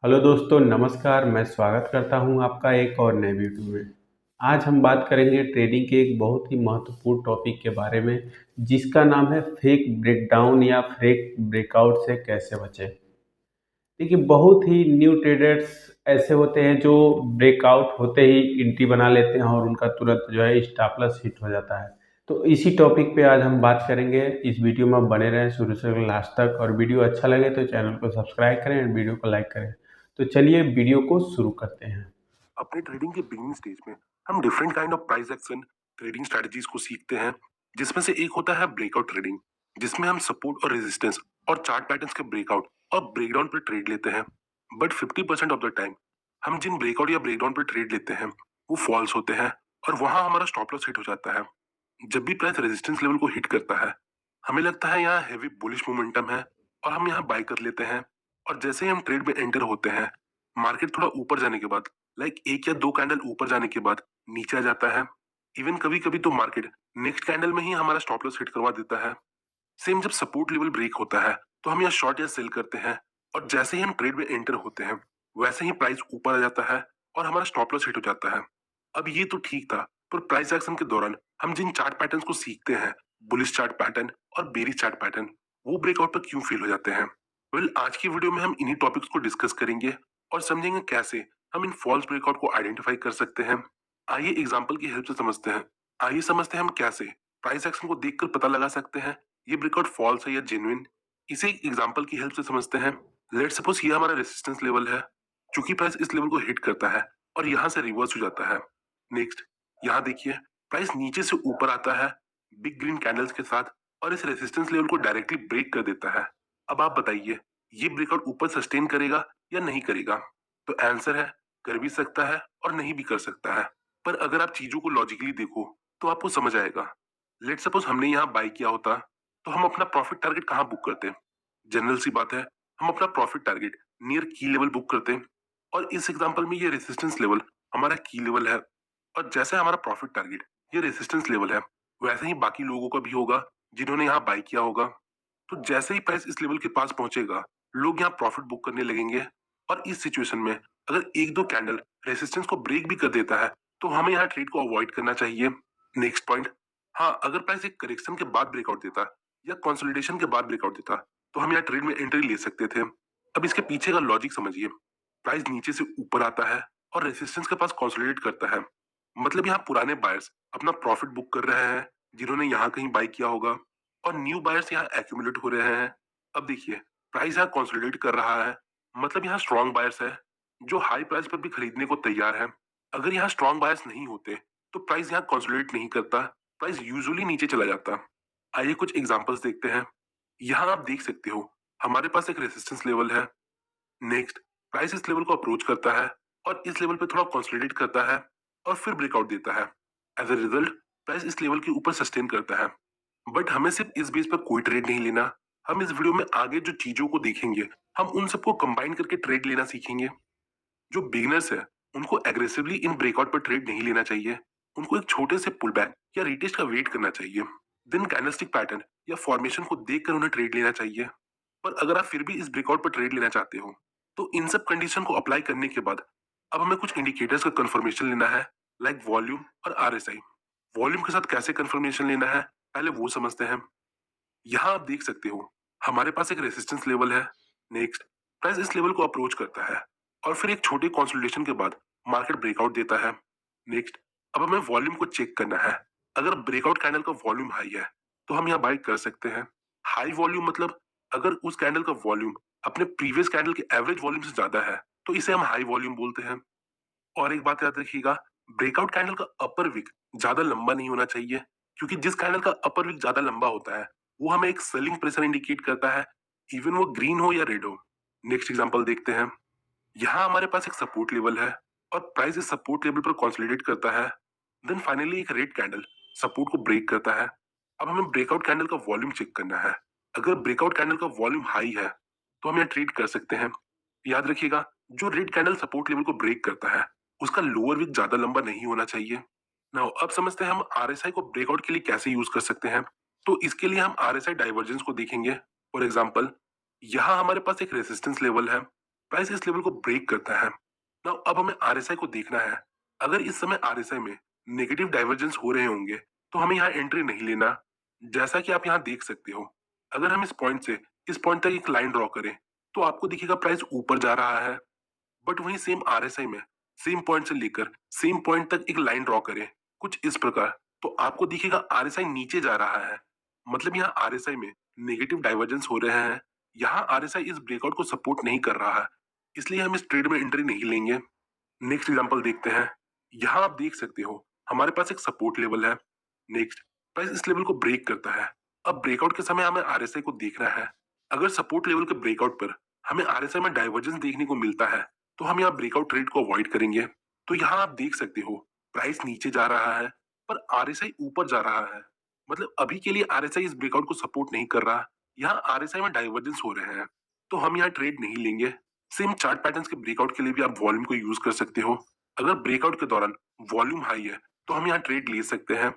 Hello दोस्तों, नमस्कार। मैं स्वागत करता हूं आपका एक और नए वीडियो में। आज हम बात करेंगे ट्रेडिंग के एक बहुत ही महत्वपूर्ण टॉपिक के बारे में, जिसका नाम है फेक ब्रेकडाउन या फेक ब्रेकआउट से कैसे बचें। देखिए, बहुत ही न्यू ट्रेडर्स ऐसे होते हैं जो ब्रेकआउट होते ही एंट्री बना लेते हैं और उनका तुरंत जो है स्टॉप लॉस हिट हो जाता है। तो इसी टॉपिक पे आज हम बात करेंगे। इस वीडियो में बने रहें शुरू से लास्ट तक, और वीडियो अच्छा लगे तो चैनल को सब्सक्राइब करें और वीडियो को लाइक करें। तो चलिए वीडियो को शुरू करते हैं। अपने ट्रेडिंग के बिगिनिंग स्टेज में हम different kind of price action trading strategies को सीखते हैं, जिसमें से एक होता है ब्रेकआउट ट्रेडिंग, जिसमें हम सपोर्ट और रेजिस्टेंस और चार्ट पैटर्न्स के ब्रेकआउट और ब्रेकडाउन पर ट्रेड लेते हैं। बट 50% ऑफ द टाइम हम जिन ब्रेकआउट या ब्रेकडाउन पर ट्रेड लेते हैं वो फॉल्स होते हैं, और वहां हमारा स्टॉप लॉस हिट हो जाता है। जब भी प्राइस रेजिस्टेंस लेवल को हिट करता है, हमें लगता है यहाँ हैवी बुलिश मोमेंटम है और हम यहाँ बाय कर लेते हैं। और जैसे ही हम ट्रेड में एंटर होते हैं, मार्केट थोड़ा ऊपर जाने के बाद, लाइक एक या दो कैंडल ऊपर जाने के बाद नीचे आ जाता है। इवन कभी कभी तो मार्केट नेक्स्ट कैंडल में ही हमारा स्टॉप लॉस हिट करवा देता है। सेम जब सपोर्ट लेवल ब्रेक होता है तो हम यहाँ शॉर्ट या सेल करते हैं, और जैसे ही हम ट्रेड में एंटर होते हैं वैसे ही प्राइस ऊपर आ जाता है और हमारा स्टॉप लॉस हिट हो जाता है। अब ये तो ठीक था, पर प्राइस एक्शन के दौरान हम जिन चार्ट पैटर्न्स को सीखते हैं, बुलिश चार्ट पैटर्न और बेरिश चार्ट पैटर्न, वो ब्रेकआउट पर क्यों फेल हो जाते हैं? आज की वीडियो में हम इन्हीं टॉपिक्स को डिस्कस करेंगे और समझेंगे कैसे हम इन फॉल्स ब्रेकआउट को आइडेंटिफाई कर सकते हैं। आइए एग्जांपल की हेल्प से समझते हैं। आइए समझते हैं हम कैसे प्राइस एक्शन को देखकर पता लगा सकते हैं ये ब्रेकआउट फॉल्स है या जेन्युइन। इसे एक एग्जांपल की हेल्प से समझते हैं। लेट्स सपोज ये हमारा रेजिस्टेंस लेवल है। चूंकि प्राइस इस लेवल को हिट करता है और यहाँ से रिवर्स हो जाता है। नेक्स्ट, यहाँ देखिए, प्राइस नीचे से ऊपर आता है बिग ग्रीन कैंडल्स के साथ और इस रेजिस्टेंस लेवल को डायरेक्टली ब्रेक कर देता है। अब आप बताइए, ये ब्रेकआउट ऊपर सस्टेन करेगा या नहीं करेगा? तो आंसर है, कर भी सकता है और नहीं भी कर सकता है। पर अगर आप चीजों को लॉजिकली देखो तो आपको समझ आएगा। लेट सपोज हमने यहाँ बाय किया होता, तो हम अपना प्रॉफिट टारगेट कहाँ बुक करते? जनरल सी बात है, हम अपना प्रॉफिट टारगेट नियर की लेवल बुक करते हैं। और इस एग्जांपल में ये रेजिस्टेंस लेवल हमारा की लेवल है, और जैसे हमारा प्रॉफिट टारगेट ये रेजिस्टेंस लेवल है, वैसे ही बाकी लोगों का भी होगा जिन्होंने यहाँ बाय किया होगा। तो जैसे ही प्राइस इस लेवल के पास पहुंचेगा, लोग यहाँ प्रॉफिट बुक करने लगेंगे। और इस सिचुएशन में अगर एक दो कैंडल रेजिस्टेंस को ब्रेक भी कर देता है, तो हमें यहाँ ट्रेड को अवॉइड करना चाहिए। नेक्स्ट पॉइंट, हाँ, अगर प्राइस एक करेक्शन के बाद ब्रेकआउट देता या कंसोलिडेशन के बाद ब्रेकआउट देता, तो हम यहाँ ट्रेड में एंट्री ले सकते थे। अब इसके पीछे का लॉजिक समझिए। प्राइस नीचे से ऊपर आता है और रेजिस्टेंस के पास कंसोलिडेट करता है, मतलब यहाँ पुराने बायर्स अपना प्रॉफिट बुक कर रहे हैं जिन्होंने यहाँ कहीं बाय किया होगा, और न्यू बायर्स यहाँ एक्यूमुलेट हो रहे हैं। अब देखिए, प्राइस यहाँ कंसोलिडेट कर रहा है, मतलब यहाँ स्ट्रॉन्ग बायर्स है जो हाई प्राइस पर भी खरीदने को तैयार है। अगर यहाँ स्ट्रॉन्ग बायर्स नहीं होते तो प्राइस यहाँ कंसोलिडेट नहीं करता, प्राइस यूजुअली नीचे चला जाता। आइए कुछ एग्जांपल्स देखते हैं। यहाँ आप देख सकते हो, हमारे पास एक रेजिस्टेंस लेवल है। नेक्स्ट, प्राइस इस लेवल को अप्रोच करता है और इस लेवल पे थोड़ा कंसोलिडेट करता है और फिर ब्रेकआउट देता है। एज अ रिजल्ट प्राइस इस लेवल के ऊपर सस्टेन करता है। बट हमें सिर्फ इस बेस पर कोई ट्रेड नहीं लेना। हम इस वीडियो में आगे जो चीजों को देखेंगे, हम उन सबको कंबाइन करके ट्रेड लेना सीखेंगे। जो बिगिनर्स है, उनको एग्रेसिवली इन ब्रेकआउट पर ट्रेड नहीं लेना चाहिए। उनको एक छोटे से पुल बैक या रिटेस्ट का वेट करना चाहिए। देन कैंडलस्टिक पैटर्न या फॉर्मेशन को देखकर उन्हें ट्रेड लेना चाहिए। पर अगर आप फिर भी इस ब्रेकआउट पर ट्रेड लेना चाहते हो, तो इन सब कंडीशन को अप्लाई करने के बाद अब हमें कुछ इंडिकेटर्स का कंफर्मेशन लेना है, लाइक वॉल्यूम और आरएसआई। वॉल्यूम के साथ कैसे कंफर्मेशन लेना है, पहले वो समझते हैं। यहाँ आप देख सकते हो, हमारे पास एक रेजिस्टेंस लेवल है। नेक्स्ट, प्राइस इस लेवल को अप्रोच करता है और फिर एक छोटे कंसोलिडेशन के बाद मार्केट ब्रेकआउट देता है। नेक्स्ट, अब हमें वॉल्यूम को चेक करना है। अगर ब्रेकआउट कैंडल का वॉल्यूम हाई है तो हम यहाँ बाय कर सकते हैं। हाई वॉल्यूम मतलब अगर उस कैंडल का वॉल्यूम अपने प्रीवियस कैंडल के एवरेज वॉल्यूम से ज्यादा है, तो इसे हम हाई वॉल्यूम बोलते हैं। और एक बात याद रखिएगा, ब्रेकआउट कैंडल का अपर विक ज्यादा लंबा नहीं होना चाहिए, क्योंकि जिस कैंडल का अपर विक ज्यादा लंबा होता है वो हमें एक सेलिंग प्रेशर इंडिकेट करता है, इवन वो ग्रीन हो या रेड हो। नेक्स्ट एग्जांपल देखते हैं। यहाँ हमारे पास एक सपोर्ट लेवल है और प्राइस इस सपोर्ट लेवल पर कंसोलिडेट करता है। देन फाइनली एक रेड कैंडल सपोर्ट को ब्रेक करता है। अब हमें ब्रेकआउट कैंडल का वॉल्यूम चेक करना है। अगर ब्रेकआउट कैंडल का वॉल्यूम हाई है तो हम यहाँ ट्रेड कर सकते हैं। याद रखिएगा, जो रेड कैंडल सपोर्ट लेवल को ब्रेक करता है उसका लोअर विक ज्यादा लंबा नहीं होना चाहिए। नाउ अब समझते हैं हम आरएसआई को ब्रेकआउट के लिए कैसे यूज कर सकते हैं। तो इसके लिए हम आरएसआई डाइवर्जेंस को देखेंगे। फॉर एग्जांपल, यहाँ हमारे पास एक रेजिस्टेंस लेवल है प्राइस इस लेवल को ब्रेक करता है। नाउ अब हमें आरएसआई को देखना है। अगर इस समय आरएसआई में नेगेटिव डाइवर्जेंस हो रहे होंगे तो हमें यहाँ एंट्री नहीं लेना। जैसा कि आप यहाँ देख सकते हो, अगर हम इस पॉइंट से इस पॉइंट तक एक लाइन ड्रॉ करें तो आपको दिखेगा प्राइस ऊपर जा रहा है। बट वहीं सेम आरएसआई में सेम पॉइंट से लेकर सेम पॉइंट तक एक लाइन ड्रॉ करें कुछ इस प्रकार, तो आपको दिखेगा आरएसआई नीचे जा रहा है। मतलब यहाँ आरएसआई में नेगेटिव डाइवर्जेंस हो रहे हैं। यहाँ आरएसआई इस ब्रेकआउट को सपोर्ट नहीं कर रहा है, इसलिए हम इस ट्रेड में एंट्री नहीं लेंगे। नेक्स्ट एग्जांपल देखते हैं। यहाँ आप देख सकते हो हमारे पास एक सपोर्ट लेवल है। नेक्स्ट प्राइस इस लेवल को ब्रेक करता है। अब ब्रेकआउट के समय हमें आरएसआई को देखना है। अगर सपोर्ट लेवल के ब्रेकआउट पर हमें आरएसआई में डाइवर्जेंस देखने को मिलता है तो हम यहाँ ब्रेकआउट ट्रेड को अवॉइड करेंगे। तो यहाँ आप देख सकते हो प्राइस नीचे जा रहा है पर आरएसआई ऊपर जा रहा है। मतलब अभी के लिए आरएसआई इस ब्रेकआउट को सपोर्ट नहीं कर रहा। यहाँ आरएसआई में डाइवर्जेंस हो रहे हैं तो हम यहाँ ट्रेड नहीं लेंगे। सेम चार्ट पैटर्न्स के ब्रेकआउट के लिए भी आप वॉल्यूम को यूज कर सकते हो। अगर ब्रेकआउट के दौरान वॉल्यूम हाई है तो हम यहाँ ट्रेड ले सकते हैं।